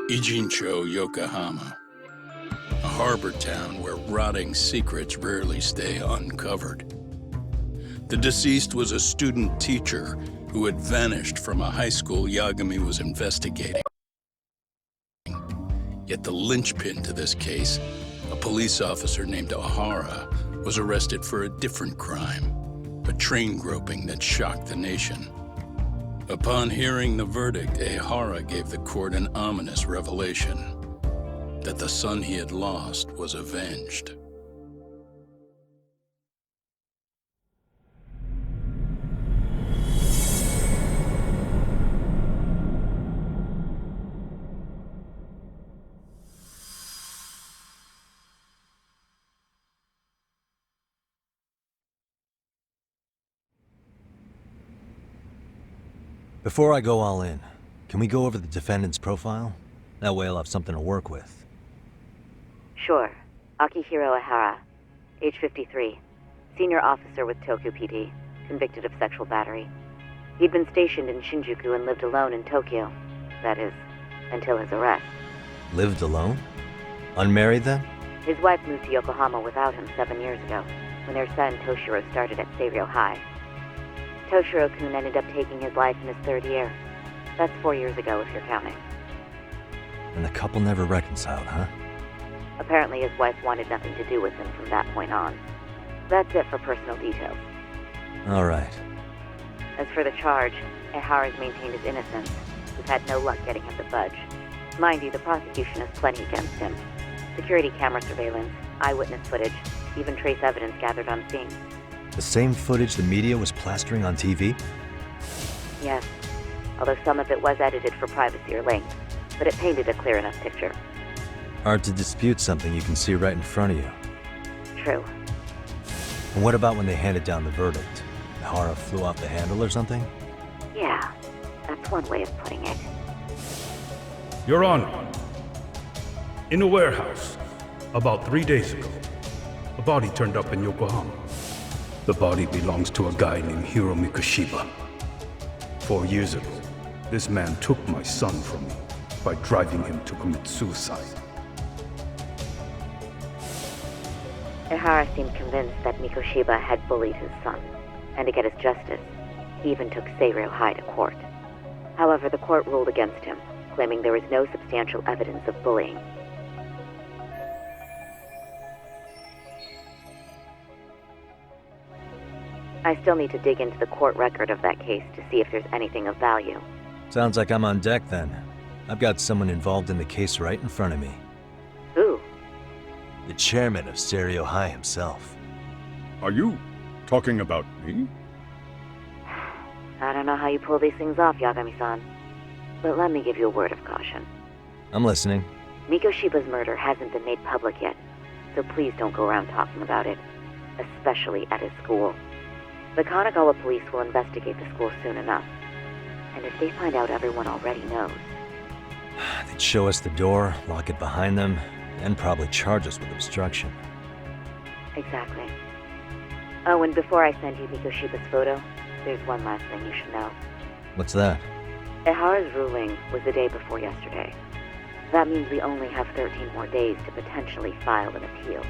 Ijincho, Yokohama, a harbor town where rotting secrets rarely stay uncovered. The deceased was a student teacher who had vanished from a high school Yagami was investigating. Yet the linchpin to this case, a police officer named Ohara, was arrested for a different crime, a train groping that shocked the nation. Upon hearing the verdict, Ehara gave the court an ominous revelation that the son he had lost was avenged. Before I go all in, can we go over the defendant's profile? That way I'll have something to work with. Sure. Akihiro Ehara, age 53, senior officer with Tokyo PD, convicted of sexual battery. He'd been stationed in Shinjuku and lived alone in Tokyo. That is, until his arrest. Lived alone? Unmarried then? His wife moved to Yokohama without him 7 years ago, when their son Toshiro started at Seiryō High. Toshiro-kun ended up taking his life in his third year. That's 4 years ago, if you're counting. And the couple never reconciled, huh? Apparently his wife wanted nothing to do with him from that point on. That's it for personal details. All right. As for the charge, Ehara's maintained his innocence. We've had no luck getting him to budge. Mind you, the prosecution has plenty against him. Security camera surveillance, eyewitness footage, even trace evidence gathered on scene. The same footage the media was plastering on TV? Yes, although some of it was edited for privacy or length, but it painted a clear enough picture. Hard to dispute something you can see right in front of you. True. And what about when they handed down the verdict? Ehara flew off the handle or something? Yeah, that's one way of putting it. Your Honor, in a warehouse, about 3 days ago, a body turned up in Yokohama. The body belongs to a guy named Hiro Mikoshiba. 4 years ago, this man took my son from me by driving him to commit suicide. Ehara seemed convinced that Mikoshiba had bullied his son, and to get his justice, he even took Seiryō High to court. However, the court ruled against him, claiming there was no substantial evidence of bullying. I still need to dig into the court record of that case to see if there's anything of value. Sounds like I'm on deck then. I've got someone involved in the case right in front of me. Who? The chairman of Seiryō High himself. Are you talking about me? I don't know how you pull these things off, Yagami-san. But let me give you a word of caution. I'm listening. Mikoshiba's murder hasn't been made public yet, so please don't go around talking about it, especially at his school. The Kanagawa police will investigate the school soon enough, and if they find out everyone already knows... They'd show us the door, lock it behind them, and probably charge us with obstruction. Exactly. Oh, and before I send you Mikoshiba's photo, there's one last thing you should know. What's that? Ehara's ruling was the day before yesterday. That means we only have 13 more days to potentially file an appeal.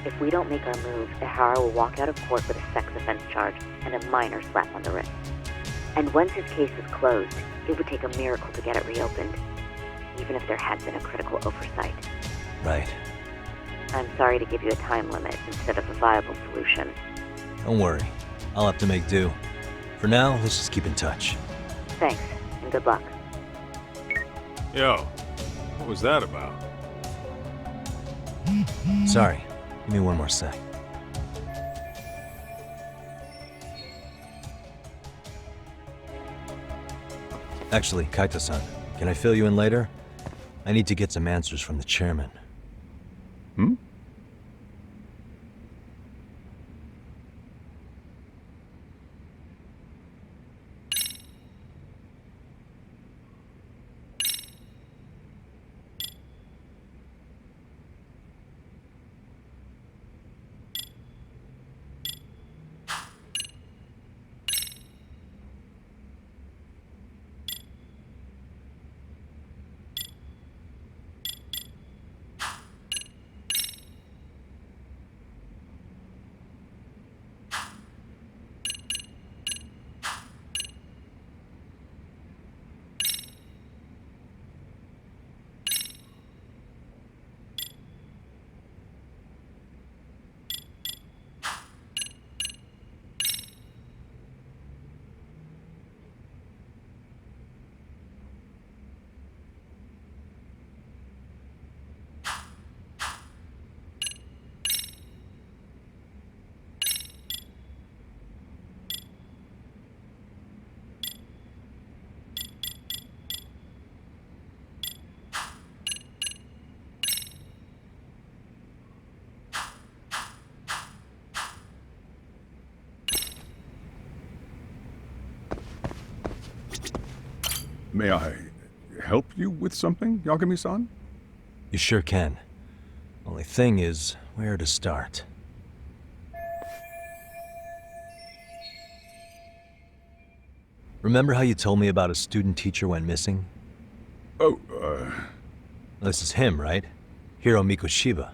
If we don't make our move, Ehara will walk out of court with a sex offense charge and a minor slap on the wrist. And once his case is closed, it would take a miracle to get it reopened, even if there had been a critical oversight. Right. I'm sorry to give you a time limit instead of a viable solution. Don't worry. I'll have to make do. For now, let's just keep in touch. Thanks, and good luck. Yo, what was that about? Sorry. Give me one more sec. Actually, Kaito-san, can I fill you in later? I need to get some answers from the chairman. Hmm? May I help you with something, Yagami-san? You sure can. Only thing is, where to start? Remember how you told me about a student teacher went missing? Oh, This is him, right? Hiro Mikoshiba.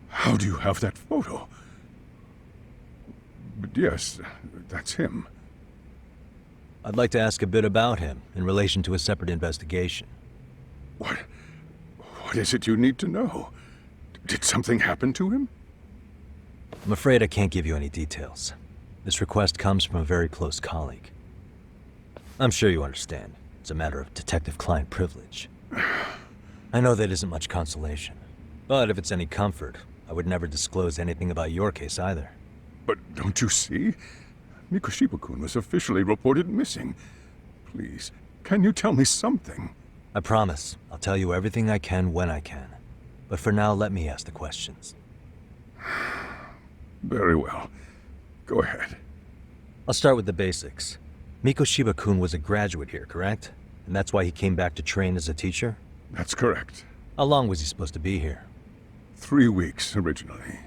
how do you have that photo? But yes, that's him. I'd like to ask a bit about him in relation to a separate investigation. What is it you need to know? Did something happen to him? I'm afraid I can't give you any details. This request comes from a very close colleague. I'm sure you understand. It's a matter of detective-client privilege. I know that isn't much consolation. But if it's any comfort, I would never disclose anything about your case either. But don't you see? Mikoshiba-kun was officially reported missing. Please, can you tell me something? I promise. I'll tell you everything I can when I can. But for now, let me ask the questions. Very well. Go ahead. I'll start with the basics. Mikoshiba-kun was a graduate here, correct? And that's why he came back to train as a teacher? That's correct. How long was he supposed to be here? 3 weeks, originally.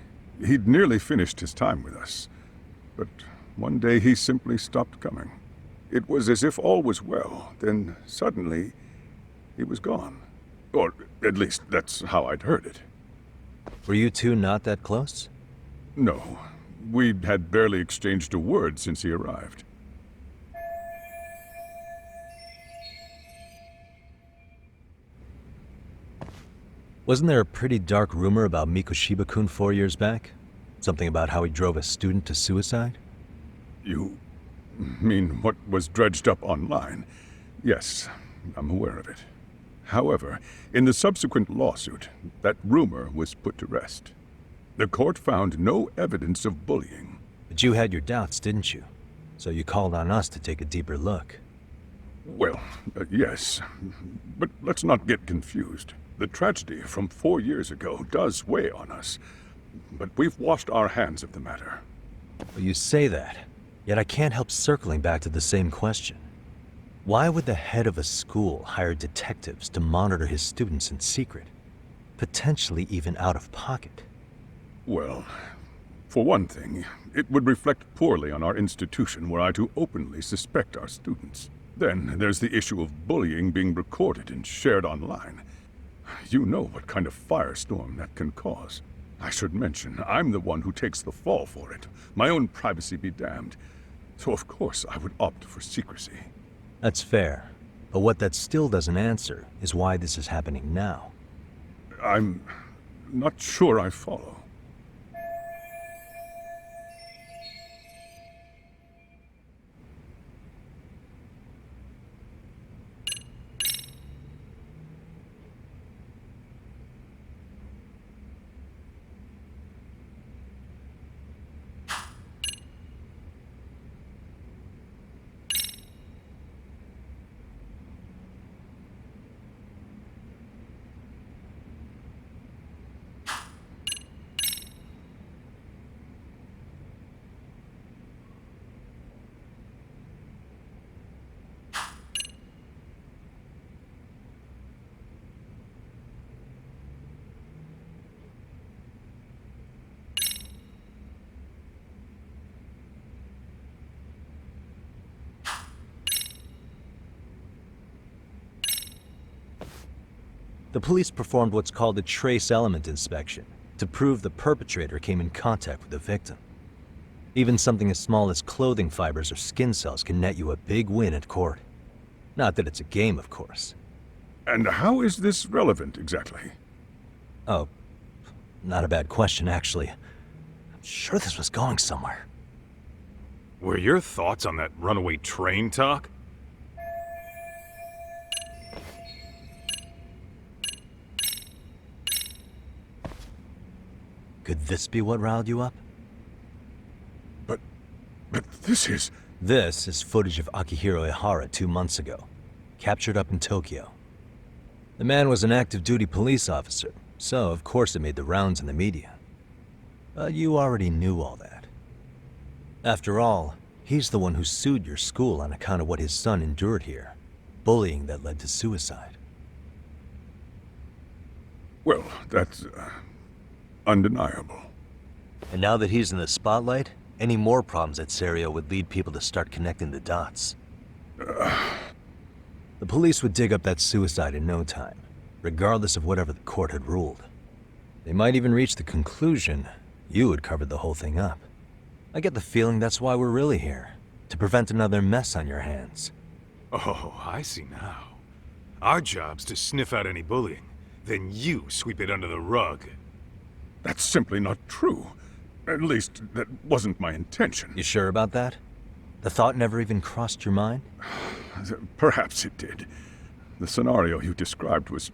He'd nearly finished his time with us. But one day he simply stopped coming. It was as if all was well, then suddenly he was gone. Or at least that's how I'd heard it. Were you two not that close? No, we had barely exchanged a word since he arrived. Wasn't there a pretty dark rumor about Mikoshiba-kun 4 years back? Something about how he drove a student to suicide? You mean what was dredged up online? Yes, I'm aware of it. However, in the subsequent lawsuit, that rumor was put to rest. The court found no evidence of bullying. But you had your doubts, didn't you? So you called on us to take a deeper look. Well, yes, but let's not get confused. The tragedy from 4 years ago does weigh on us, but we've washed our hands of the matter. Well, you say that, yet I can't help circling back to the same question. Why would the head of a school hire detectives to monitor his students in secret, potentially even out of pocket? Well, for one thing, it would reflect poorly on our institution were I to openly suspect our students. Then there's the issue of bullying being recorded and shared online. You know what kind of firestorm that can cause. I should mention, I'm the one who takes the fall for it. My own privacy be damned. So of course I would opt for secrecy. That's fair. But what that still doesn't answer is why this is happening now. I'm not sure I follow. The police performed what's called a trace element inspection to prove the perpetrator came in contact with the victim. Even something as small as clothing fibers or skin cells can net you a big win at court. Not that it's a game, of course. And how is this relevant, exactly? Oh, not a bad question, actually. I'm sure this was going somewhere. Were your thoughts on that runaway train talk? Could this be what riled you up? But this is... This is footage of Akihiro Ihara 2 months ago, captured up in Tokyo. The man was an active duty police officer, so of course it made the rounds in the media. But you already knew all that. After all, he's the one who sued your school on account of what his son endured here. bullying that led to suicide. Well, that's undeniable. And now that he's in the spotlight, any more problems at Serio would lead people to start connecting the dots. The police would dig up that suicide in no time, regardless of whatever the court had ruled. They might even reach the conclusion you had covered the whole thing up. I get the feeling that's why we're really here, to prevent another mess on your hands. Oh, I see now. Our job's to sniff out any bullying, then you sweep it under the rug. That's simply not true. At least, that wasn't my intention. You sure about that? The thought never even crossed your mind? Perhaps it did. The scenario you described was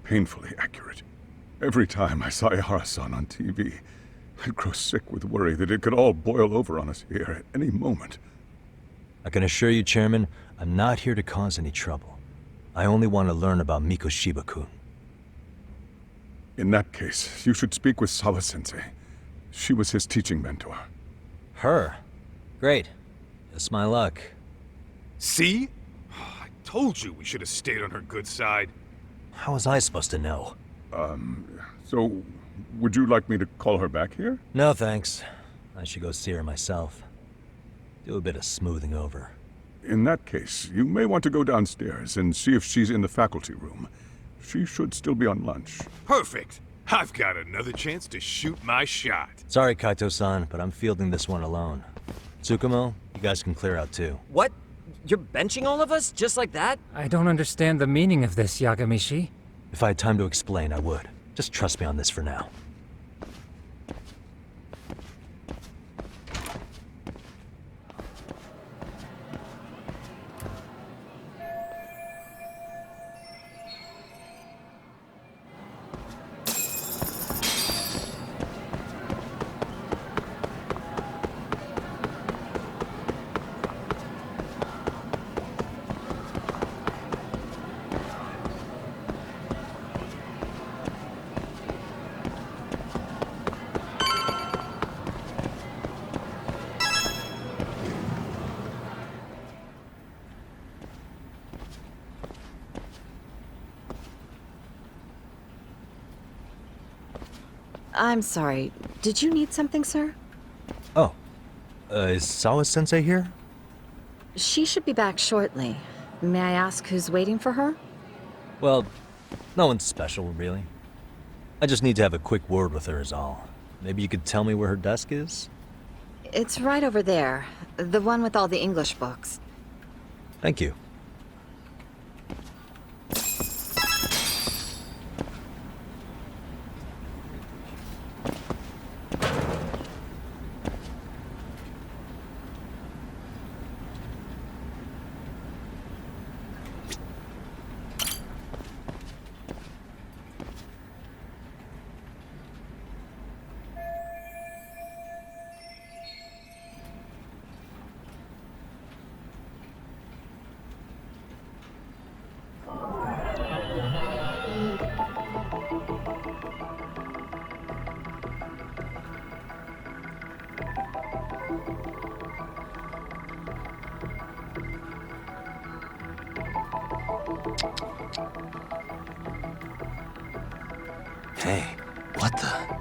painfully accurate. Every time I saw Ihara-san on TV, I'd grow sick with worry that it could all boil over on us here at any moment. I can assure you, Chairman, I'm not here to cause any trouble. I only want to learn about Mikoshiba-kun. In that case, you should speak with Sawa-sensei. She was his teaching mentor. Her? Great. Just my luck. See? I told you we should have stayed on her good side. How was I supposed to know? So, would you like me to call her back here? No, thanks. I should go see her myself. Do a bit of smoothing over. In that case, you may want to go downstairs and see if she's in the faculty room. She should still be on lunch. Perfect. I've got another chance to shoot my shot. Sorry, Kaito-san, but I'm fielding this one alone. Tsukumo, you guys can clear out too. What? You're benching all of us? Just like that? I don't understand the meaning of this, Yagamishi. If I had time to explain, I would. Just trust me on this for now. I'm sorry. Did you need something, sir? Oh, is Sawa-sensei here? She should be back shortly. May I ask who's waiting for her? Well, no one's special, really. I just need to have a quick word with her is all. Maybe you could tell me where her desk is? It's right over there. The one with all the English books. Thank you. Hey, what the?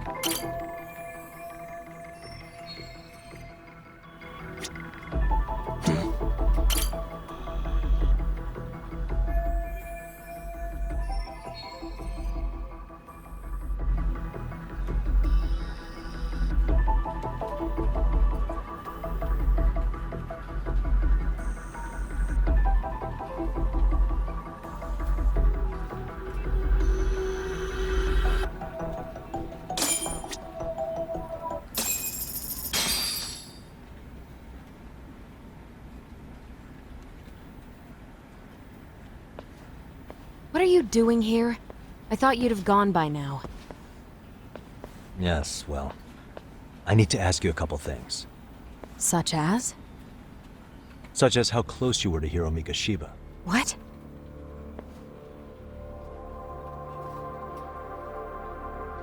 What are you doing here? I thought you'd have gone by now. Yes, well, I need to ask you a couple things. Such as? Such as how close you were to Hiro Mikoshiba. What?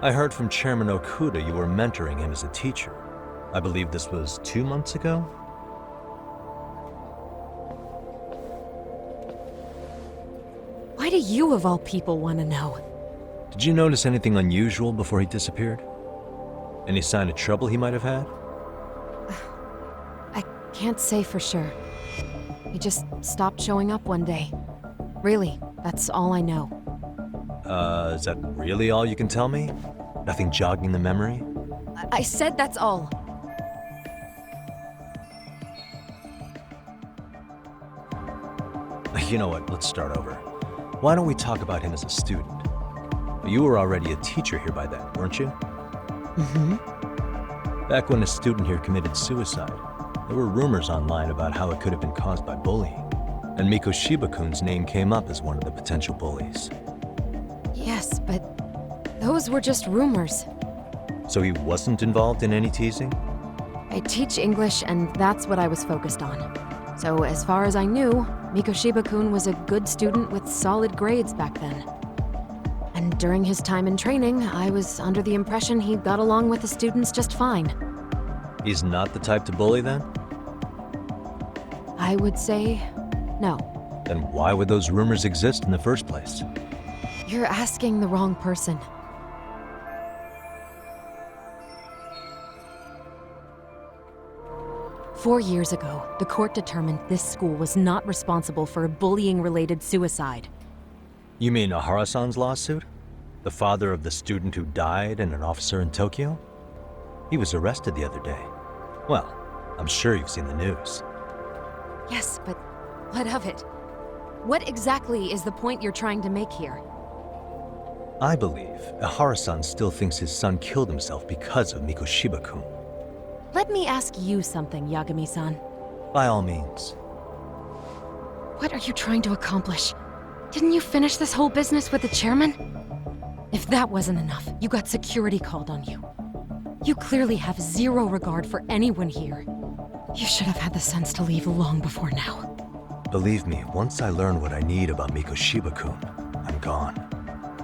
I heard from Chairman Okuda you were mentoring him as a teacher. I believe this was 2 months ago? do you, of all people, want to know? Did you notice anything unusual before he disappeared? Any sign of trouble he might have had? I can't say for sure. He just stopped showing up one day. Really, that's all I know. Is that really all you can tell me? Nothing jogging the memory? I said that's all. You know what, let's start over. Why don't we talk about him as a student? You were already a teacher here by then, weren't you? Mm-hmm. Back when a student here committed suicide, there were rumors online about how it could have been caused by bullying. And Miko Shiba-kun's name came up as one of the potential bullies. Yes, but those were just rumors. So he wasn't involved in any teasing? I teach English, and that's what I was focused on. So as far as I knew, Miko Shiba-kun was a good student with solid grades back then. And during his time in training, I was under the impression he got along with the students just fine. He's not the type to bully then? I would say no. Then why would those rumors exist in the first place? You're asking the wrong person. Four years ago, the court determined this school was not responsible for a bullying-related suicide. You mean Ahara-san's lawsuit? The father of the student who died and an officer in Tokyo? He was arrested the other day. Well, I'm sure you've seen the news. Yes, but what of it? What exactly is the point you're trying to make here? I believe Ahara-san still thinks his son killed himself because of Miko Shiba-kun. Let me ask you something, Yagami-san. By all means. What are you trying to accomplish? Didn't you finish this whole business with the chairman? If that wasn't enough, you got security called on you. You clearly have zero regard for anyone here. You should have had the sense to leave long before now. Believe me, once I learn what I need about Miko Shiba-kun, I'm gone.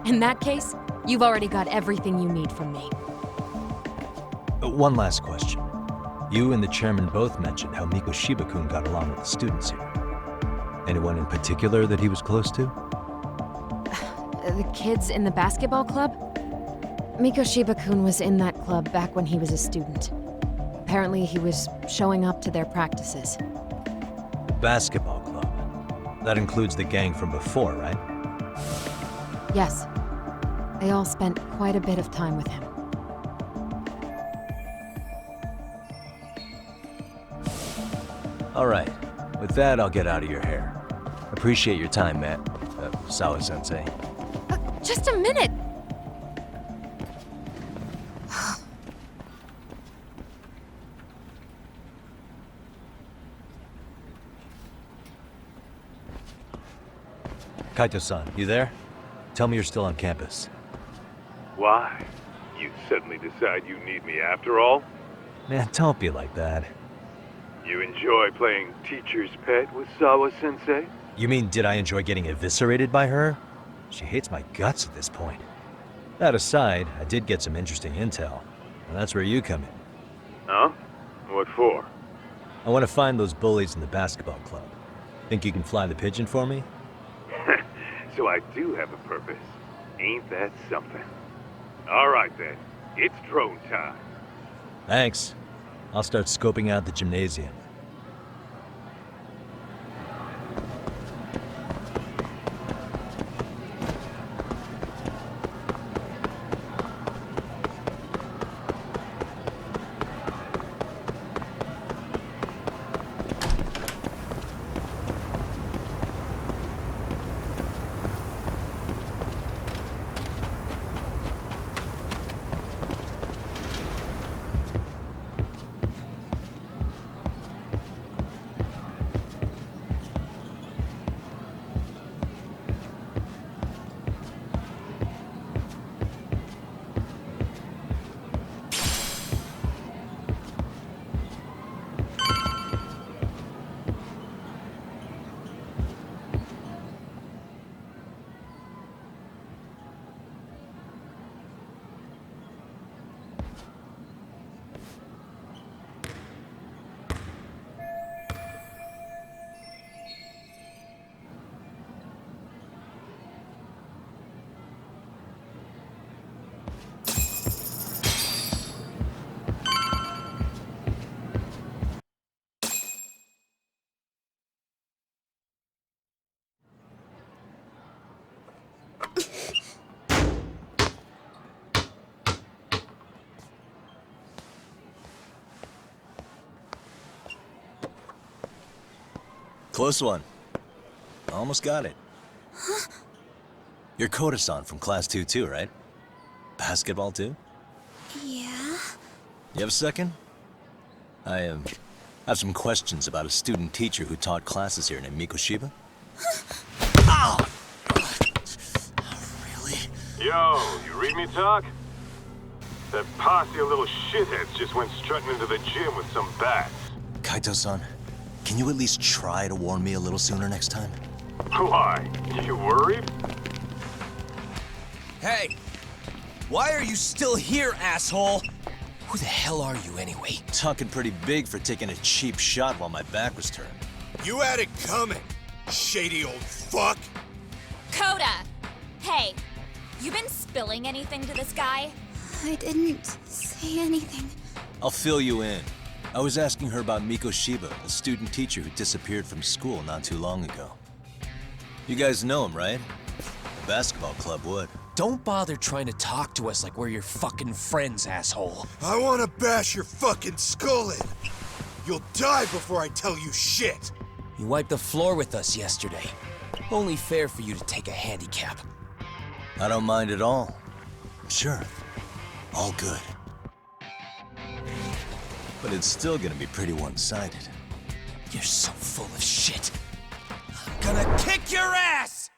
In that case, you've already got everything you need from me. One last question. You and the chairman both mentioned how Miko Shiba-kun got along with the students here. Anyone in particular that he was close to? The kids in the basketball club? Miko Shiba-kun was in that club back when he was a student. Apparently he was showing up to their practices. Basketball club. That includes the gang from before, right? Yes. They all spent quite a bit of time with him. All right. With that, I'll get out of your hair. Appreciate your time, Matt. Sawa-sensei. Just a minute! Kaito-san, you there? Tell me you're still on campus. Why? You suddenly decide you need me after all? Man, don't be like that. You enjoy playing teacher's pet with Sawa-sensei? You mean, did I enjoy getting eviscerated by her? She hates my guts at this point. That aside, I did get some interesting intel, and that's where you come in. Huh? What for? I want to find those bullies in the basketball club. Think you can fly the pigeon for me? So I do have a purpose. Ain't that something? All right then, it's drone time. Thanks. I'll start scoping out the gymnasium. Close one. Almost got it. You're Koda-san from Class 2 too, right? Basketball too? Yeah? You have a second? I have some questions about a student teacher who taught classes here named Mikoshiba. Ow! Really? Yo, you read me talk? That posse of little shitheads just went strutting into the gym with some bats. Kaito-san, can you at least try to warn me a little sooner next time? Why? You worried? Hey! Why are you still here, asshole? Who the hell are you anyway? Talking pretty big for taking a cheap shot while my back was turned. You had it coming, shady old fuck! Coda! Hey, you been spilling anything to this guy? I didn't say anything. I'll fill you in. I was asking her about Mikoshiba, a student teacher who disappeared from school not too long ago. You guys know him, right? The basketball club would. Don't bother trying to talk to us like we're your fucking friends, asshole. I wanna bash your fucking skull in. You'll die before I tell you shit. You wiped the floor with us yesterday. Only fair for you to take a handicap. I don't mind at all. Sure. All good. But it's still gonna be pretty one-sided. You're so full of shit. I'm gonna kick your ass!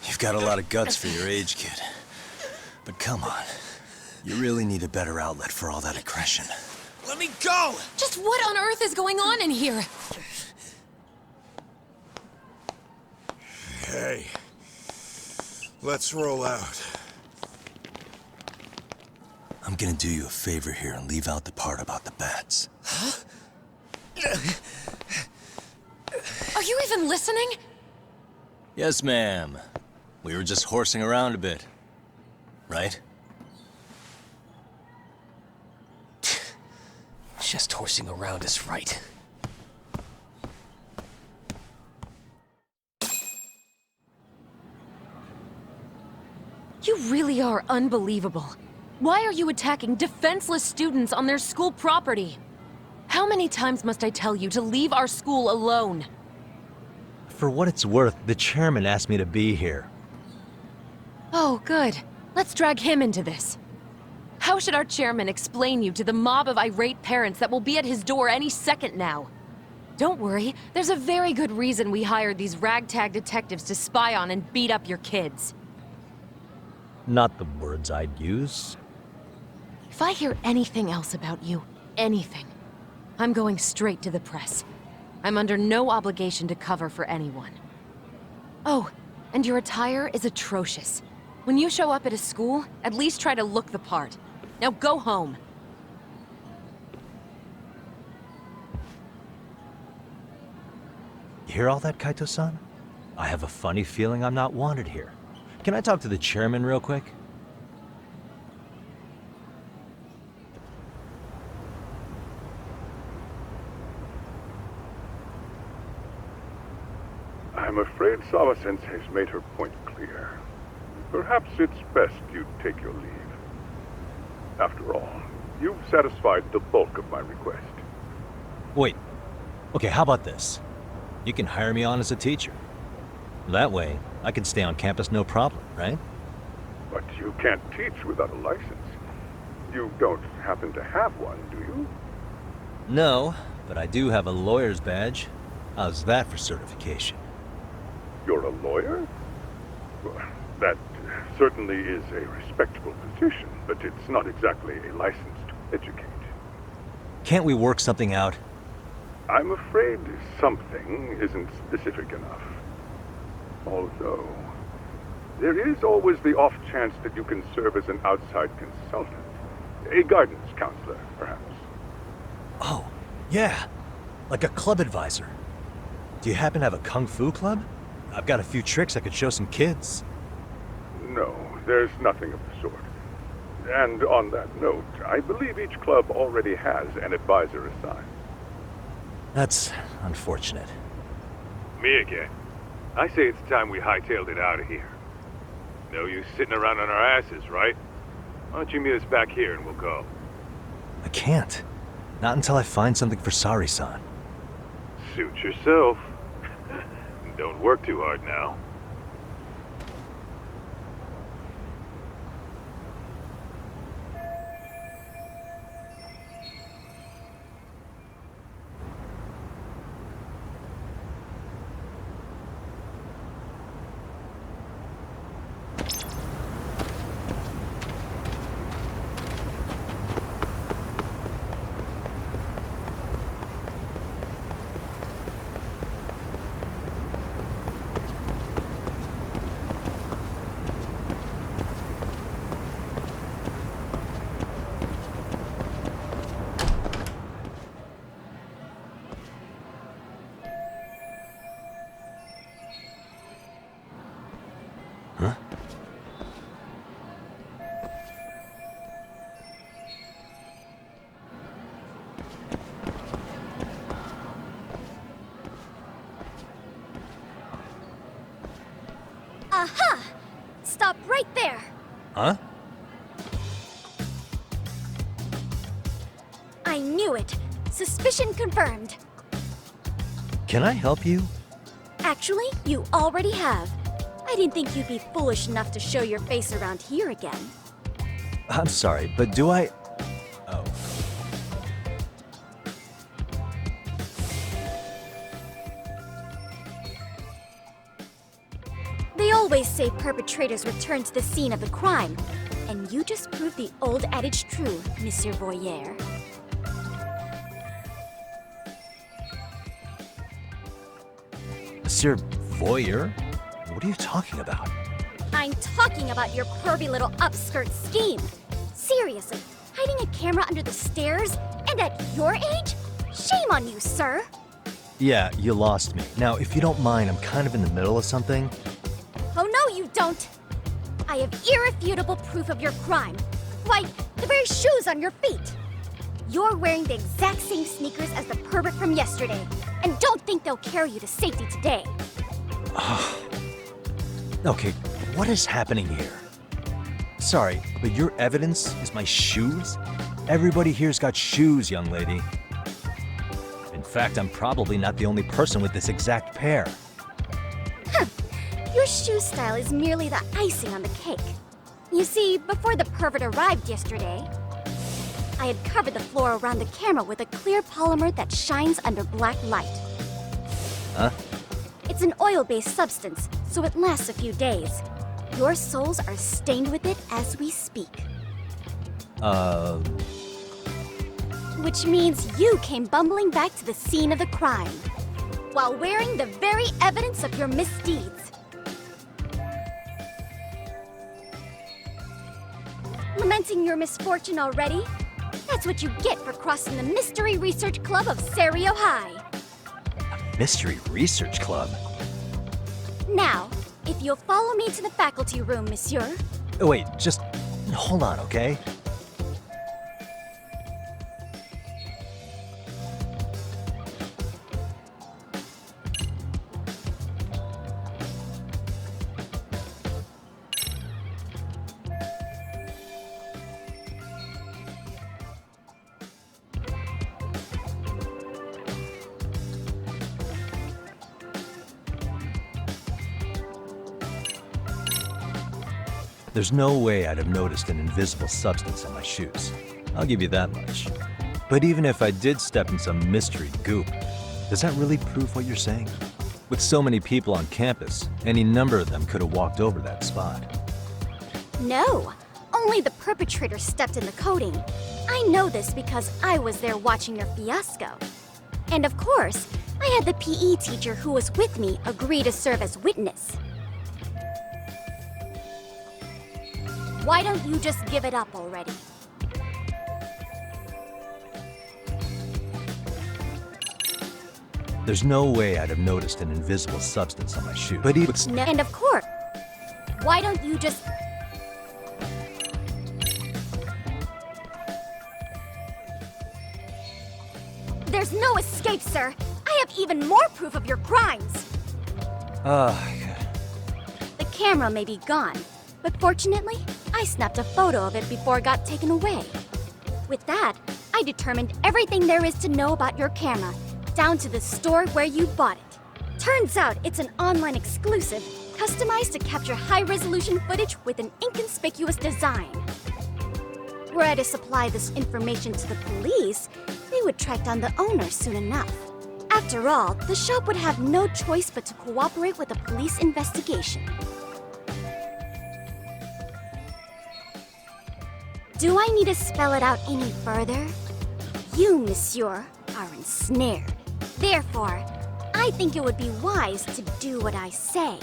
You've got a lot of guts for your age, kid. But come on. You really need a better outlet for all that aggression. Let me go! Just what on earth is going on in here? Hey, let's roll out. I'm gonna do you a favor here and leave out the part about the bats. Huh? Are you even listening? Yes, ma'am. We were just horsing around a bit. Right? Just horsing around is right. You really are unbelievable. Why are you attacking defenseless students on their school property? How many times must I tell you to leave our school alone? For what it's worth, the chairman asked me to be here. Oh, good. Let's drag him into this. How should our chairman explain you to the mob of irate parents that will be at his door any second now? Don't worry, there's a very good reason we hired these ragtag detectives to spy on and beat up your kids. Not the words I'd use. If I hear anything else about you, anything, I'm going straight to the press. I'm under no obligation to cover for anyone. Oh, and your attire is atrocious. When you show up at a school, at least try to look the part. Now go home. hear all that, Kaito-san? I have a funny feeling I'm not wanted here. Can I talk to the chairman real quick? I'm afraid Sawa-sensei's made her point clear. Perhaps it's best you take your leave. After all, you've satisfied the bulk of my request. Wait. Okay, how about this? You can hire me on as a teacher. That way, I can stay on campus no problem, right? But you can't teach without a license. You don't happen to have one, do you? No, but I do have a lawyer's badge. How's that for certification? You're a lawyer? Well, that certainly is a respectable position, but it's not exactly a license to educate. Can't we work something out? I'm afraid something isn't specific enough. Although, there is always the off chance that you can serve as an outside consultant. A guidance counselor, perhaps. Oh, yeah. Like a club advisor. Do you happen to have a kung fu club? I've got a few tricks I could show some kids. No, there's nothing of the sort. And on that note, I believe each club already has an advisor assigned. That's unfortunate. Me again. I say it's time we hightailed it out of here. No use sitting around on our asses, right? Why don't you meet us back here and we'll go? I can't. Not until I find something for Sari-san. Suit yourself. Don't work too hard now. Aha! Stop right there! Huh? I knew it! Suspicion confirmed. Can I help you? Actually, you already have. I didn't think you'd be foolish enough to show your face around here again. I'm sorry, but do I... Oh. They always say perpetrators return to the scene of the crime. And you just proved the old adage true, Monsieur Voyeur. Monsieur Voyeur? What are you talking about? I'm talking about your pervy little upskirt scheme. Seriously, hiding a camera under the stairs? And at your age? Shame on you, sir! Yeah, you lost me. Now, if you don't mind, I'm kind of in the middle of something. Oh no, you don't! I have irrefutable proof of your crime. Why, the very shoes on your feet! You're wearing the exact same sneakers as the pervert from yesterday, and don't think they'll carry you to safety today. Okay, what is happening here? Sorry, but your evidence is my shoes? Everybody here's got shoes, young lady. In fact, I'm probably not the only person with this exact pair. Your shoe style is merely the icing on the cake. You see, before the pervert arrived yesterday, I had covered the floor around the camera with a clear polymer that shines under black light. Huh? It's an oil-based substance, so it lasts a few days. Your soles are stained with it as we speak. Which means you came bumbling back to the scene of the crime, while wearing the very evidence of your misdeeds. Lamenting your misfortune already? That's what you get for crossing the Mystery Research Club of Serio High. Mystery Research Club? Now, if you'll follow me to the faculty room, monsieur. Wait, just hold on, okay? There's no way I'd have noticed an invisible substance on my shoes. I'll give you that much. But even if I did step in some mystery goop, does that really prove what you're saying? With so many people on campus, any number of them could have walked over that spot. No, only the perpetrator stepped in the coating. I know this because I was there watching your fiasco. And of course, I had the PE teacher who was with me agree to serve as witness. Why don't you just give it up already? There's no way I'd have noticed an invisible substance on my shoe. But even... No, and of course, why don't you just... There's no escape, sir. I have even more proof of your crimes. The camera may be gone, but fortunately, I snapped a photo of it before it got taken away. With that, I determined everything there is to know about your camera, down to the store where you bought it. Turns out it's an online exclusive, customized to capture high-resolution footage with an inconspicuous design. Were I to supply this information to the police, they would track down the owner soon enough. After all, the shop would have no choice but to cooperate with the police investigation. Do I need to spell it out any further? You, monsieur, are ensnared. Therefore, I think it would be wise to do what I say.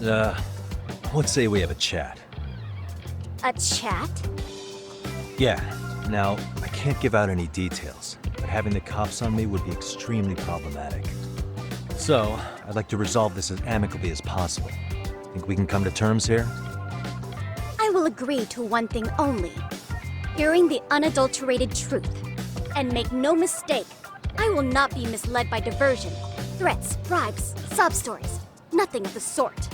Let's say we have a chat. A chat? Yeah. Now, I can't give out any details, but having the cops on me would be extremely problematic. So, I'd like to resolve this as amicably as possible. Think we can come to terms here? I will agree to one thing only. Hearing the unadulterated truth. And make no mistake, I will not be misled by diversion, threats, bribes, sob stories. Nothing of the sort.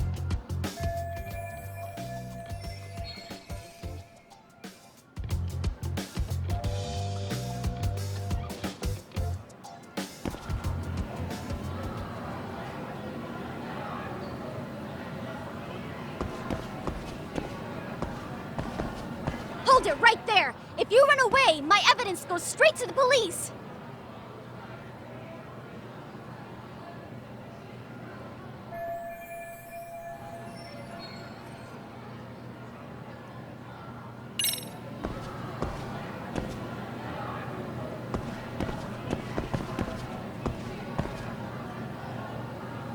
Hold it right there! If you run away, my evidence goes straight to the police!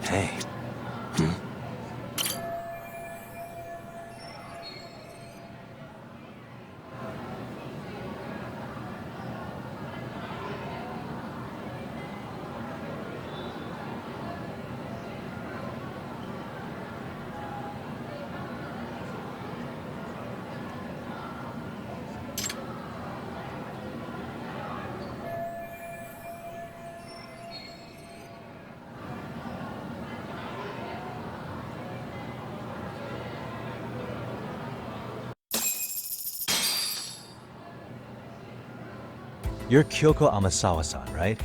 Hey. You're Kyoko Amasawa-san, right?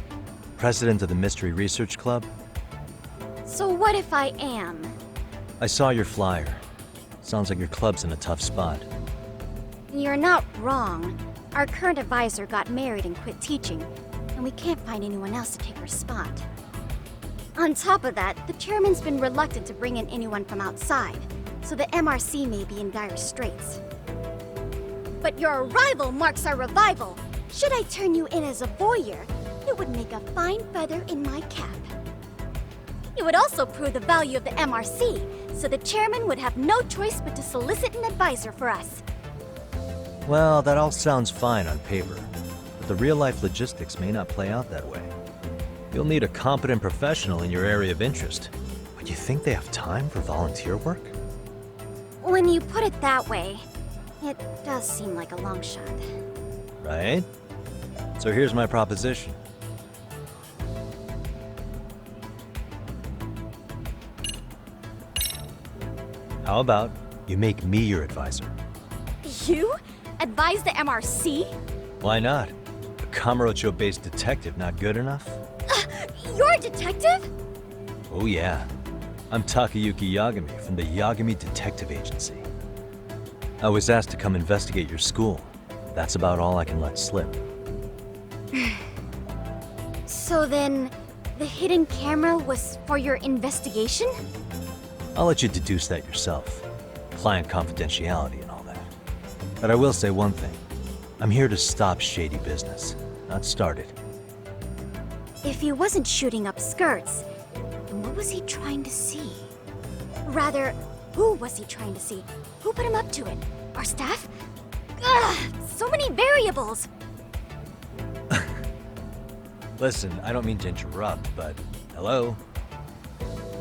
President of the Mystery Research Club? So what if I am? I saw your flyer. Sounds like your club's in a tough spot. You're not wrong. Our current advisor got married and quit teaching, and we can't find anyone else to take her spot. On top of that, the chairman's been reluctant to bring in anyone from outside, so the MRC may be in dire straits. But your arrival marks our revival! Should I turn you in as a voyeur, it would make a fine feather in my cap. It would also prove the value of the MRC, so the chairman would have no choice but to solicit an advisor for us. Well, that all sounds fine on paper, but the real-life logistics may not play out that way. You'll need a competent professional in your area of interest, but you think they have time for volunteer work? When you put it that way, it does seem like a long shot. Right? So here's my proposition. How about you make me your advisor? You? Advise the MRC? Why not? A Kamurocho-based detective not good enough? You're a detective? Oh yeah. I'm Takayuki Yagami from the Yagami Detective Agency. I was asked to come investigate your school. That's about all I can let slip. So then, the hidden camera was for your investigation? I'll let you deduce that yourself. Client confidentiality and all that. But I will say one thing. I'm here to stop shady business, not start it. If he wasn't shooting up skirts, then what was he trying to see? Rather, who was he trying to see? Who put him up to it? Our staff? Ugh, so many variables! Listen, I don't mean to interrupt, but hello?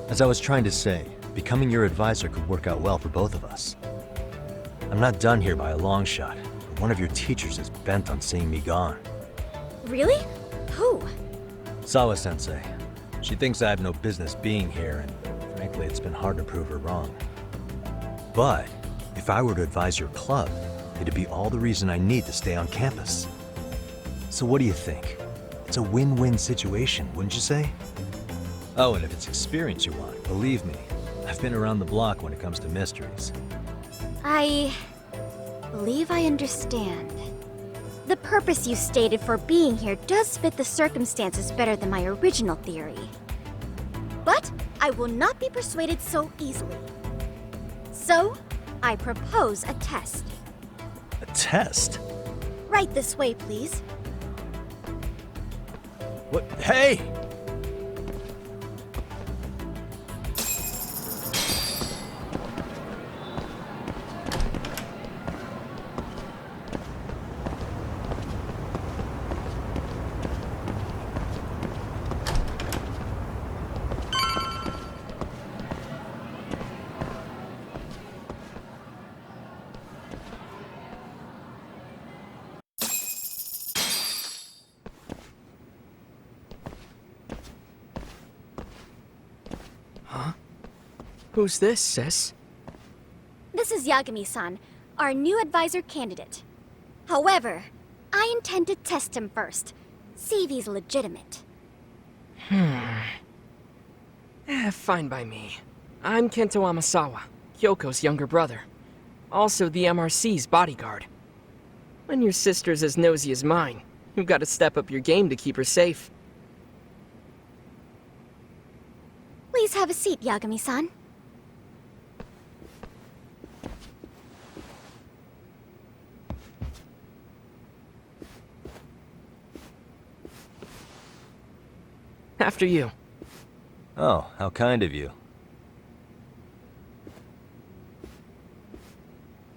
As I was trying to say, becoming your advisor could work out well for both of us. I'm not done here by a long shot, but one of your teachers is bent on seeing me gone. Really? Who? Sawa-sensei. She thinks I have no business being here, and frankly, it's been hard to prove her wrong. But if I were to advise your club, it'd be all the reason I need to stay on campus. So what do you think? It's a win-win situation, wouldn't you say? Oh, and if it's experience you want, believe me, I've been around the block when it comes to mysteries. I believe I understand. The purpose you stated for being here does fit the circumstances better than my original theory. But I will not be persuaded so easily. So, I propose a test. A test? Right this way, please. What? Hey! Who's this, sis? This is Yagami-san, our new advisor candidate. However, I intend to test him first. See if he's legitimate. Fine by me. I'm Kento Amasawa, Kyoko's younger brother. Also the MRC's bodyguard. When your sister's as nosy as mine, you've got to step up your game to keep her safe. Please have a seat, Yagami-san. After you. Oh, how kind of you.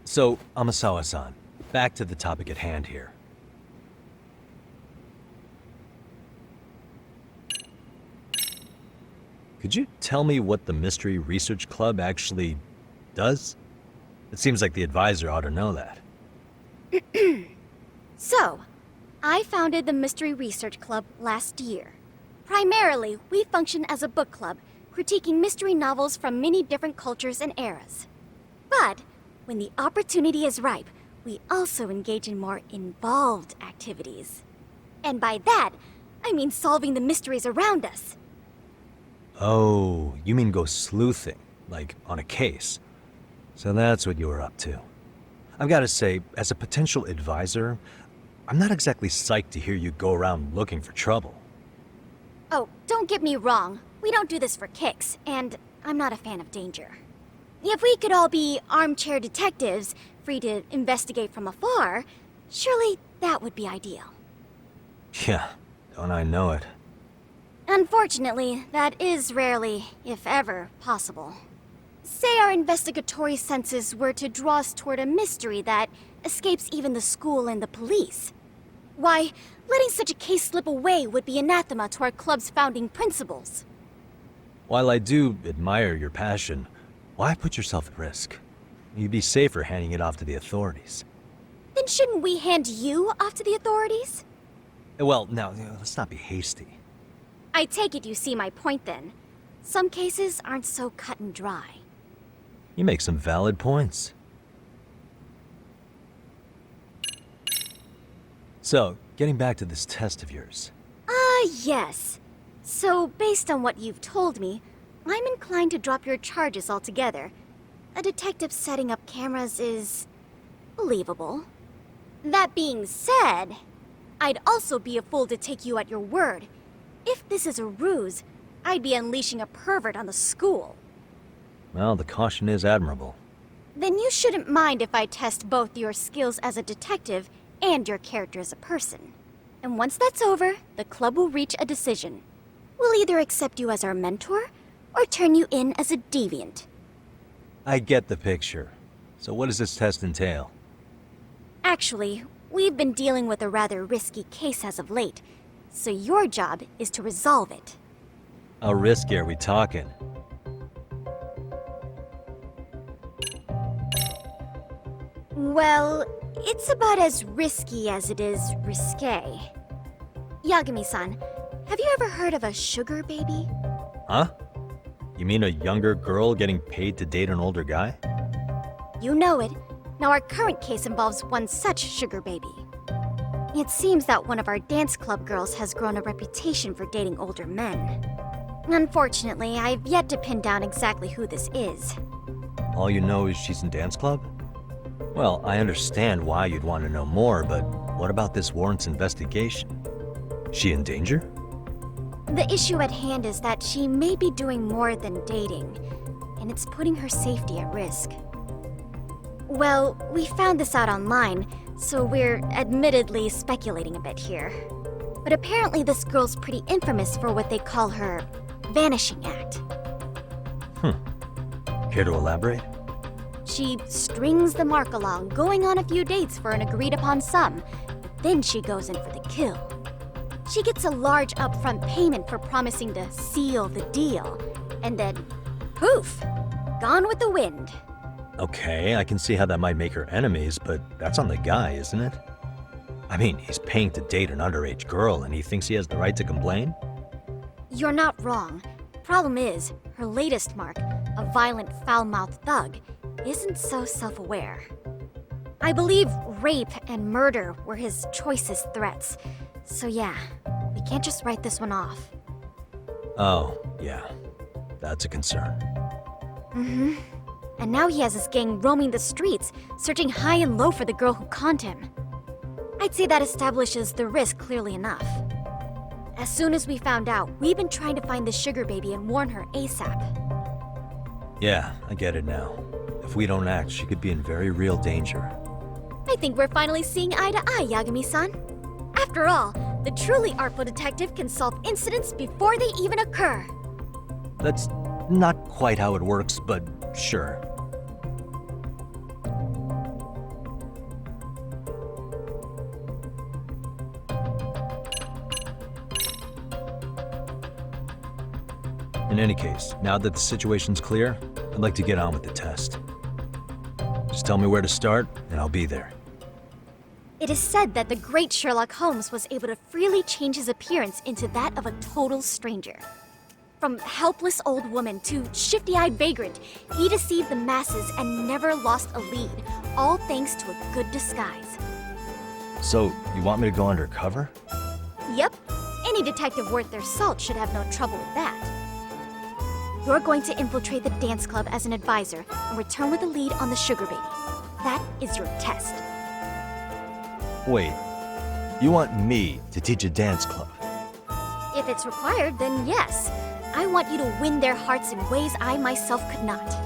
So, Amasawa-san, back to the topic at hand here. Could you tell me what the Mystery Research Club actually does? It seems like the advisor ought to know that. So, I founded the Mystery Research Club last year. Primarily, we function as a book club, critiquing mystery novels from many different cultures and eras. But, when the opportunity is ripe, we also engage in more involved activities. And by that, I mean solving the mysteries around us. Oh, you mean go sleuthing, like on a case. So that's what you were up to. I've got to say, as a potential advisor, I'm not exactly psyched to hear you go around looking for trouble. Oh, don't get me wrong. We don't do this for kicks, and I'm not a fan of danger. If we could all be armchair detectives, free to investigate from afar, surely that would be ideal. Yeah, don't I know it. Unfortunately, that is rarely, if ever, possible. say our investigatory senses were to draw us toward a mystery that escapes even the school and the police. Why, letting such a case slip away would be anathema to our club's founding principles. While I do admire your passion, why put yourself at risk? You'd be safer handing it off to the authorities. Then shouldn't we hand you off to the authorities? Well, now, let's not be hasty. I take it you see my point then. Some cases aren't so cut and dry. You make some valid points. So, getting back to this test of yours. Yes. So, based on what you've told me, I'm inclined to drop your charges altogether. A detective setting up cameras is believable. That being said, I'd also be a fool to take you at your word. If this is a ruse, I'd be unleashing a pervert on the school. Well, the caution is admirable. Then you shouldn't mind if I test both your skills as a detective and your character as a person. And once that's over, the club will reach a decision. We'll either accept you as our mentor, or turn you in as a deviant. I get the picture. So what does this test entail? Actually, we've been dealing with a rather risky case as of late, so your job is to resolve it. How risky are we talking? Well, it's about as risky as it is risque. Yagami-san, have you ever heard of a sugar baby? Huh? You mean a younger girl getting paid to date an older guy? You know it. Now our current case involves one such sugar baby. It seems that one of our dance club girls has grown a reputation for dating older men. Unfortunately, I've yet to pin down exactly who this is. All you know is she's in dance club? Well, I understand why you'd want to know more, but what about this warrants investigation? Is she in danger? The issue at hand is that she may be doing more than dating, and it's putting her safety at risk. Well, we found this out online, so we're admittedly speculating a bit here. But apparently this girl's pretty infamous for what they call her vanishing act. Care to elaborate? She strings the mark along, going on a few dates for an agreed-upon sum, but then she goes in for the kill. She gets a large upfront payment for promising to seal the deal, and then, poof, gone with the wind. Okay, I can see how that might make her enemies, but that's on the guy, isn't it? I mean, he's paying to date an underage girl, and he thinks he has the right to complain? You're not wrong. Problem is, her latest mark, a violent, foul-mouthed thug, isn't so self-aware. I believe rape and murder were his choicest threats. So yeah, we can't just write this one off. Oh, yeah. That's a concern. Mm-hmm. And now he has his gang roaming the streets, searching high and low for the girl who conned him. I'd say that establishes the risk clearly enough. As soon as we found out, we've been trying to find the sugar baby and warn her ASAP. Yeah, I get it now. If we don't act, she could be in very real danger. I think we're finally seeing eye to eye, Yagami-san. After all, the truly artful detective can solve incidents before they even occur. That's not quite how it works, but sure. In any case, now that the situation's clear, I'd like to get on with the test. Just tell me where to start, and I'll be there. It is said that the great Sherlock Holmes was able to freely change his appearance into that of a total stranger. From helpless old woman to shifty-eyed vagrant, he deceived the masses and never lost a lead, all thanks to a good disguise. So, you want me to go undercover? Yep, any detective worth their salt should have no trouble with that. You're going to infiltrate the dance club as an advisor and return with a lead on the sugar baby. That is your test. Wait, you want me to teach a dance club? If it's required, then yes. I want you to win their hearts in ways I myself could not.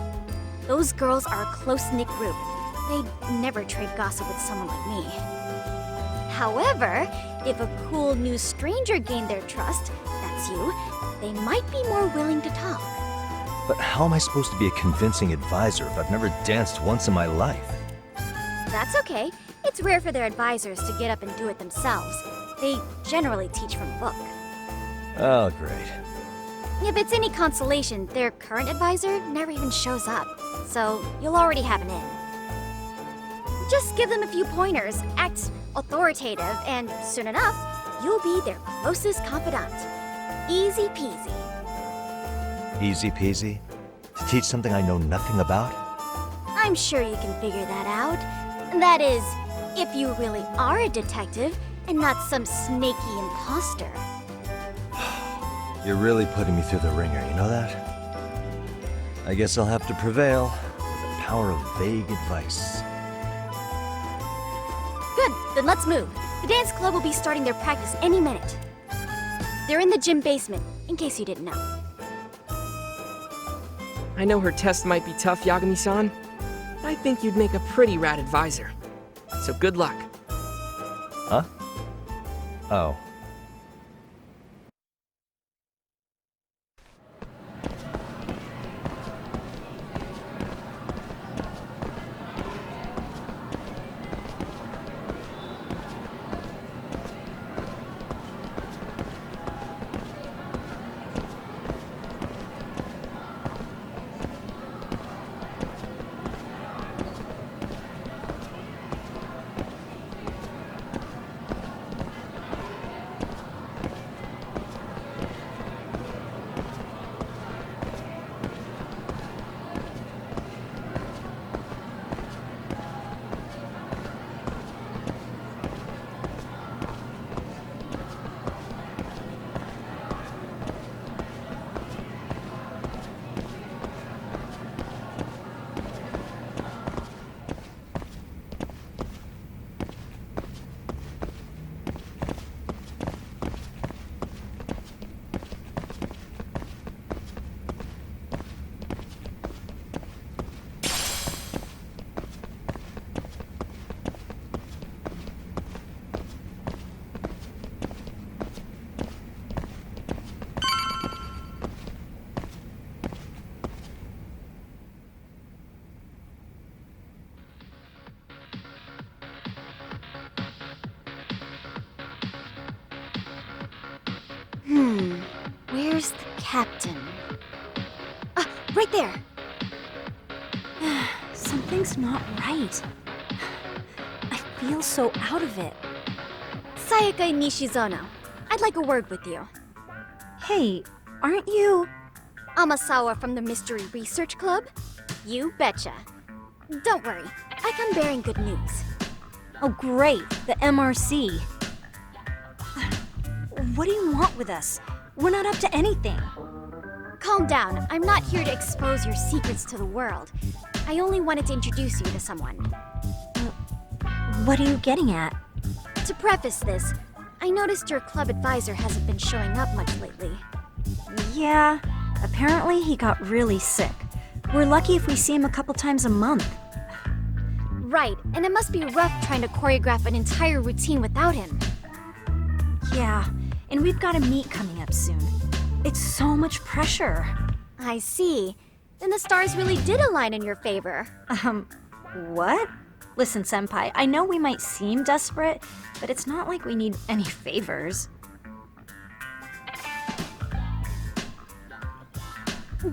Those girls are a close-knit group. They'd never trade gossip with someone like me. However, if a cool new stranger gained their trust, that's you, they might be more willing to talk. But how am I supposed to be a convincing advisor if I've never danced once in my life? That's okay. It's rare for their advisors to get up and do it themselves. They generally teach from a book. Oh, great. If it's any consolation, their current advisor never even shows up, so you'll already have an in. Just give them a few pointers, act authoritative, and soon enough, you'll be their closest confidant. Easy peasy. Easy peasy? To teach something I know nothing about? I'm sure you can figure that out. That is, if you really are a detective and not some snaky imposter. You're really putting me through the ringer, you know that? I guess I'll have to prevail with the power of vague advice. Good, then let's move. The dance club will be starting their practice any minute. They're in the gym basement, in case you didn't know. I know her test might be tough, Yagami-san. But I think you'd make a pretty rad advisor. So good luck. Huh? Oh. Where's the captain? Ah, right there! Something's not right. I feel so out of it. Sayaka Nishizono, I'd like a word with you. Hey, aren't you... Amasawa from the Mystery Research Club? You betcha. Don't worry, I come bearing good news. Oh great, the MRC. What do you want with us? We're not up to anything. Calm down, I'm not here to expose your secrets to the world. I only wanted to introduce you to someone. What are you getting at? To preface this, I noticed your club advisor hasn't been showing up much lately. Yeah, apparently he got really sick. We're lucky if we see him a couple times a month. Right, and it must be rough trying to choreograph an entire routine without him. Yeah, and we've got a meet coming up soon. It's so much pressure. I see. Then the stars really did align in your favor. What? Listen, Senpai, I know we might seem desperate, but it's not like we need any favors.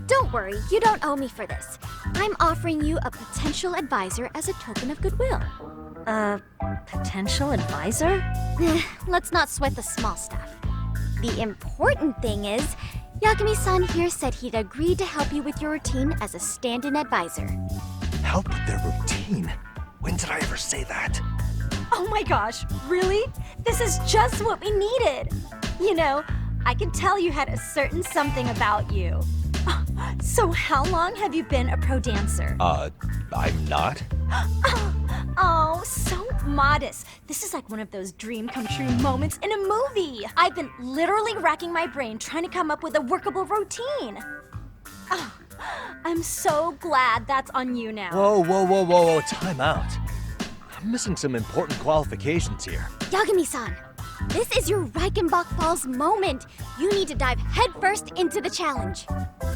Don't worry, you don't owe me for this. I'm offering you a potential advisor as a token of goodwill. Potential advisor? Let's not sweat the small stuff. The important thing is, Yagami-san here said he'd agreed to help you with your routine as a stand-in advisor. Help with their routine? When did I ever say that? Oh my gosh, really? This is just what we needed. You know, I could tell you had a certain something about you. So how long have you been a pro dancer? I'm not. Oh, so modest. This is like one of those dream come true moments in a movie. I've been literally racking my brain trying to come up with a workable routine. Oh, I'm so glad that's on you now. Whoa, time out. I'm missing some important qualifications here. Yagami-san, this is your Reichenbach Falls moment. You need to dive headfirst into the challenge.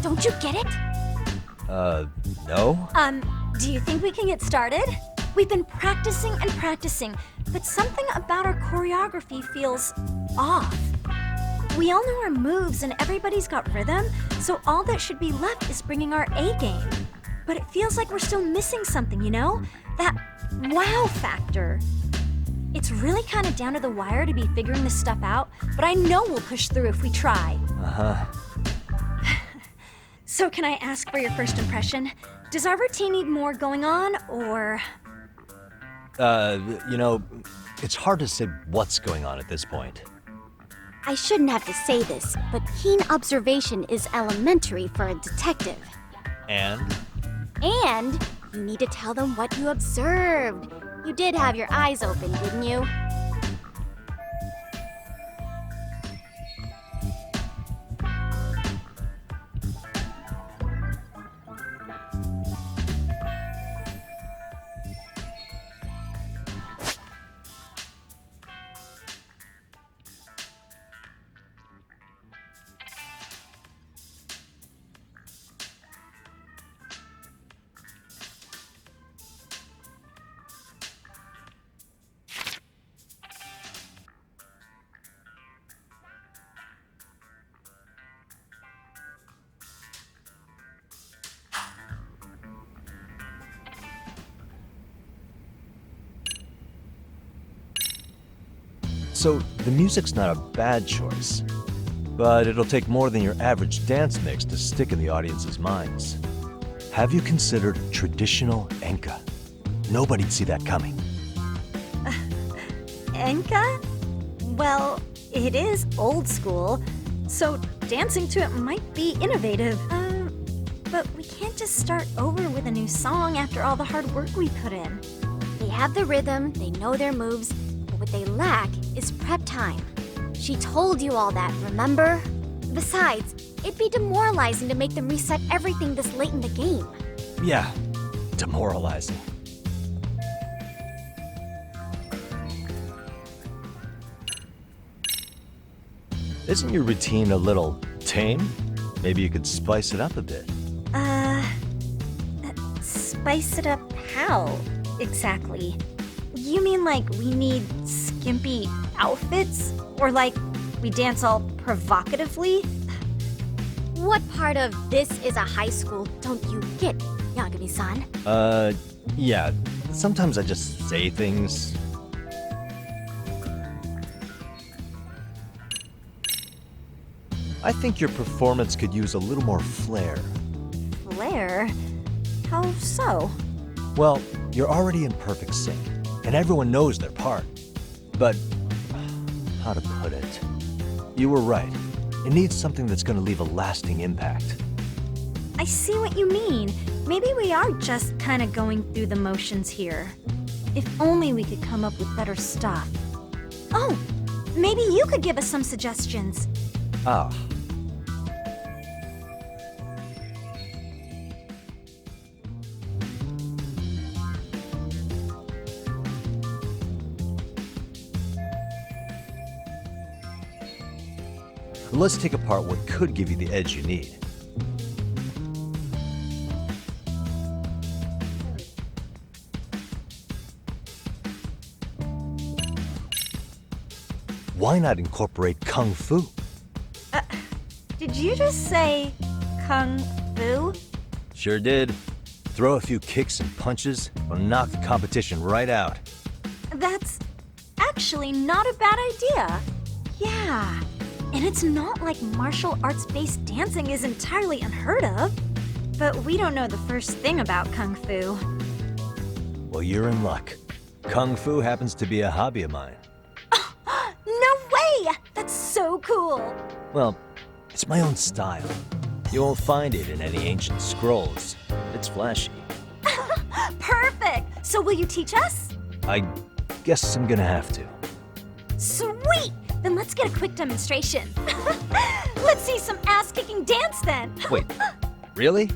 Don't you get it? No? Do you think we can get started? We've been practicing and practicing, but something about our choreography feels off. We all know our moves and everybody's got rhythm, so all that should be left is bringing our A game. But it feels like we're still missing something, you know? That wow factor. It's really kind of down to the wire to be figuring this stuff out, but I know we'll push through if we try. Uh-huh. So can I ask for your first impression? Does our routine need more going on, or...? You know, it's hard to say what's going on at this point. I shouldn't have to say this, but keen observation is elementary for a detective. And? And you need to tell them what you observed. You did have your eyes open, didn't you? So, the music's not a bad choice, but it'll take more than your average dance mix to stick in the audience's minds. Have you considered traditional enka? Nobody'd see that coming. Enka? Well, it is old school, so dancing to it might be innovative. But we can't just start over with a new song after all the hard work we put in. They have the rhythm, they know their moves, but what they lack is prep time. She told you all that, remember? Besides, it'd be demoralizing to make them reset everything this late in the game. Yeah, demoralizing. Isn't your routine a little tame? Maybe you could spice it up a bit. Spice it up how, exactly? You mean like we need skimpy outfits? Or like we dance all provocatively? What part of this is a high school don't you get, Yagami-san? Yeah. Sometimes I just say things. I think your performance could use a little more flair. Flair? How so? Well, you're already in perfect sync, and everyone knows their part. But, how to put it? You were right. It needs something that's gonna leave a lasting impact. I see what you mean. Maybe we are just kind of going through the motions here. If only we could come up with better stuff. Oh, maybe you could give us some suggestions. Ah. Let's take apart what could give you the edge you need. Why not incorporate Kung Fu? Did you just say Kung Fu? Sure did. Throw a few kicks and punches will knock the competition right out. That's actually not a bad idea. Yeah. And it's not like martial arts-based dancing is entirely unheard of. But we don't know the first thing about Kung Fu. Well, you're in luck. Kung Fu happens to be a hobby of mine. No way! That's so cool! Well, it's my own style. You won't find it in any ancient scrolls. It's flashy. Perfect! So will you teach us? I guess I'm gonna have to. Sweet! Then let's get a quick demonstration. Let's see some ass-kicking dance then. Wait, really?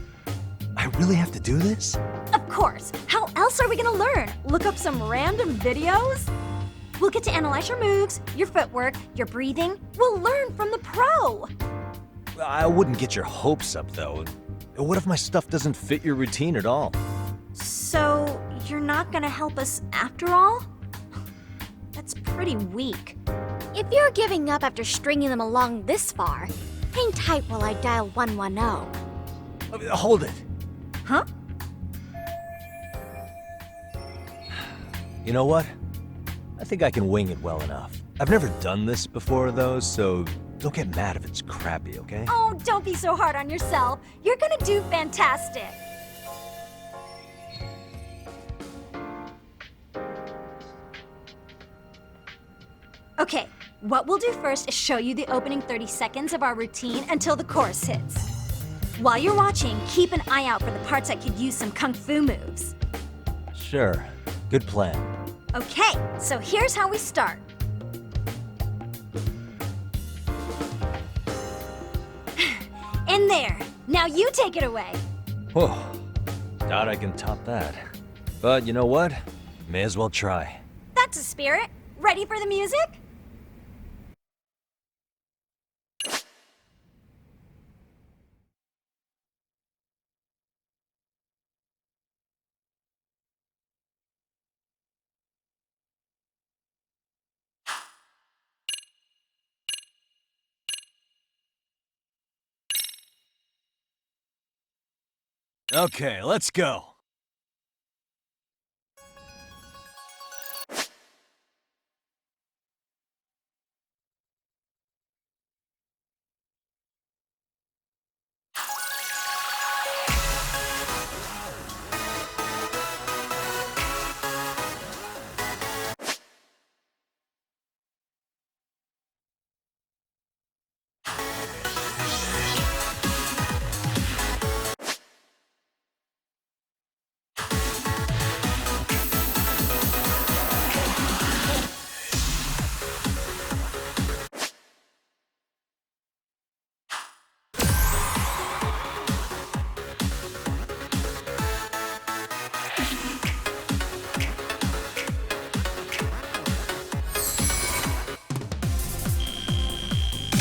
I really have to do this? Of course. How else are we gonna learn? Look up some random videos? We'll get to analyze your moves, your footwork, your breathing. We'll learn from the pro. I wouldn't get your hopes up, though. What if my stuff doesn't fit your routine at all? So, you're not gonna help us after all? That's pretty weak. If you're giving up after stringing them along this far, hang tight while I dial 110. Hold it. Huh? You know what? I think I can wing it well enough. I've never done this before, though, so don't get mad if it's crappy, okay? Oh, don't be so hard on yourself. You're gonna do fantastic. Okay, what we'll do first is show you the opening 30 seconds of our routine until the chorus hits. While you're watching, keep an eye out for the parts that could use some kung fu moves. Sure. Good plan. Okay, so here's how we start. In there. Now you take it away. Whoa. Doubt I can top that. But you know what? May as well try. That's a spirit. Ready for the music? Okay, let's go.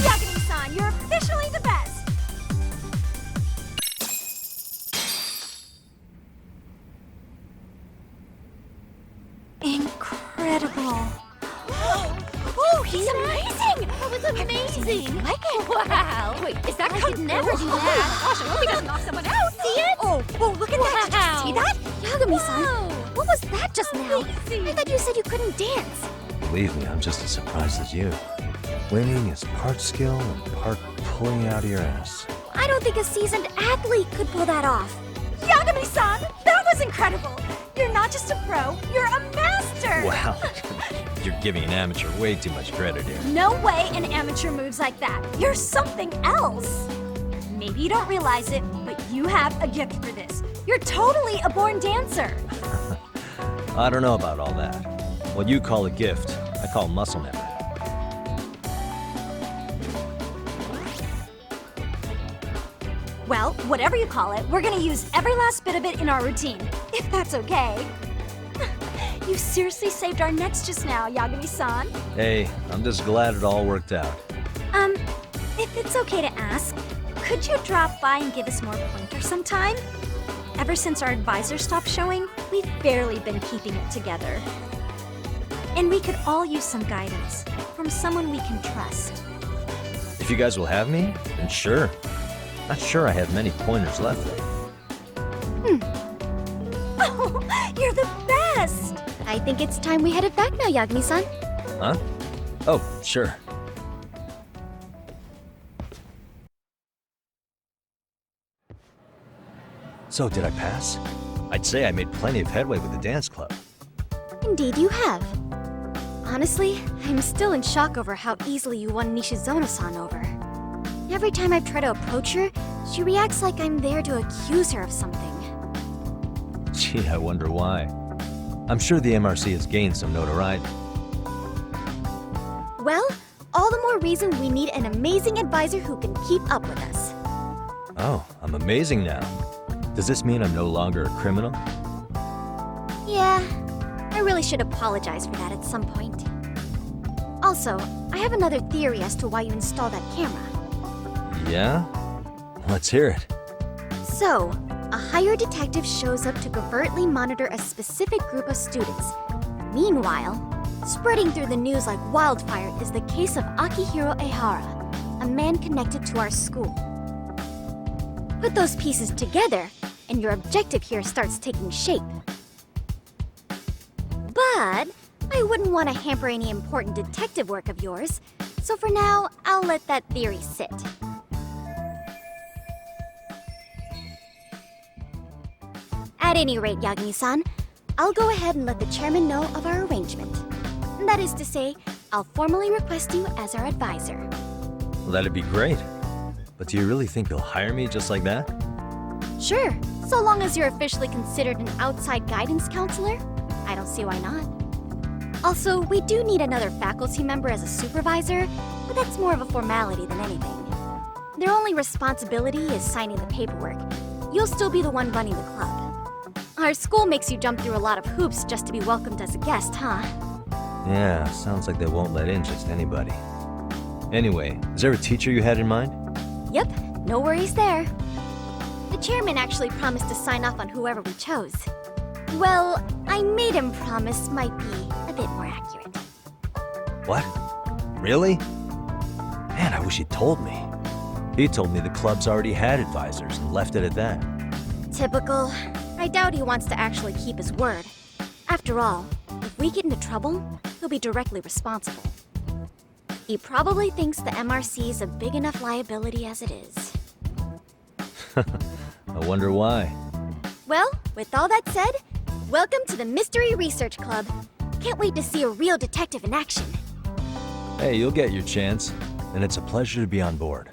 Yagami-san, you're officially the best! Incredible. Oh, he's amazing! That was amazing! Wow! Wait, is that I could never do that. Gosh, I hope he doesn't knock someone out. See it? Oh, look at that! Did you see that? Yagami-san, what was that just now? Amazing. I thought you said you couldn't dance. Believe me, I'm just as surprised as you. Winning is part skill and part pulling out of your ass. I don't think a seasoned athlete could pull that off. Yagami-san, that was incredible! You're not just a pro, you're a master! Wow. You're giving an amateur way too much credit here. No way an amateur moves like that. You're something else. Maybe you don't realize it, but you have a gift for this. You're totally a born dancer. I don't know about all that. What you call a gift, I call muscle memory. Well, whatever you call it, we're gonna use every last bit of it in our routine, if that's okay. You seriously saved our necks just now, Yagami-san. Hey, I'm just glad it all worked out. If it's okay to ask, could you drop by and give us more pointers sometime? Ever since our advisor stopped showing, we've barely been keeping it together. And we could all use some guidance from someone we can trust. If you guys will have me, then sure. Not sure I have many pointers left. Oh, you're the best! I think it's time we headed back now, Yagami-san. Huh? Oh, sure. So, did I pass? I'd say I made plenty of headway with the dance club. Indeed you have. Honestly, I'm still in shock over how easily you won Nishizono-san over. Every time I've tried to approach her, she reacts like I'm there to accuse her of something. Gee, I wonder why. I'm sure the MRC has gained some notoriety. Well, all the more reason we need an amazing advisor who can keep up with us. Oh, I'm amazing now. Does this mean I'm no longer a criminal? Yeah, I really should apologize for that at some point. Also, I have another theory as to why you installed that camera. Yeah? Let's hear it. So, a hired detective shows up to covertly monitor a specific group of students. Meanwhile, spreading through the news like wildfire is the case of Akihiro Ehara, a man connected to our school. Put those pieces together, and your objective here starts taking shape. But I wouldn't want to hamper any important detective work of yours, so for now, I'll let that theory sit. At any rate, Yagami-san, I'll go ahead and let the chairman know of our arrangement. That is to say, I'll formally request you as our advisor. Well, that'd be great. But do you really think you'll hire me just like that? Sure, so long as you're officially considered an outside guidance counselor, I don't see why not. Also, we do need another faculty member as a supervisor, but that's more of a formality than anything. Their only responsibility is signing the paperwork. You'll still be the one running the club. Our school makes you jump through a lot of hoops just to be welcomed as a guest, huh? Yeah, sounds like they won't let in just anybody. Anyway, is there a teacher you had in mind? Yep, no worries there. The chairman actually promised to sign off on whoever we chose. Well, I made him promise might be a bit more accurate. What? Really? Man, I wish he'd told me. He told me the club's already had advisors and left it at that. Typical. I doubt he wants to actually keep his word. After all, if we get into trouble, he'll be directly responsible. He probably thinks the MRC is a big enough liability as it is. I wonder why. Well, with all that said, welcome to the Mystery Research Club. Can't wait to see a real detective in action. Hey, you'll get your chance, and it's a pleasure to be on board.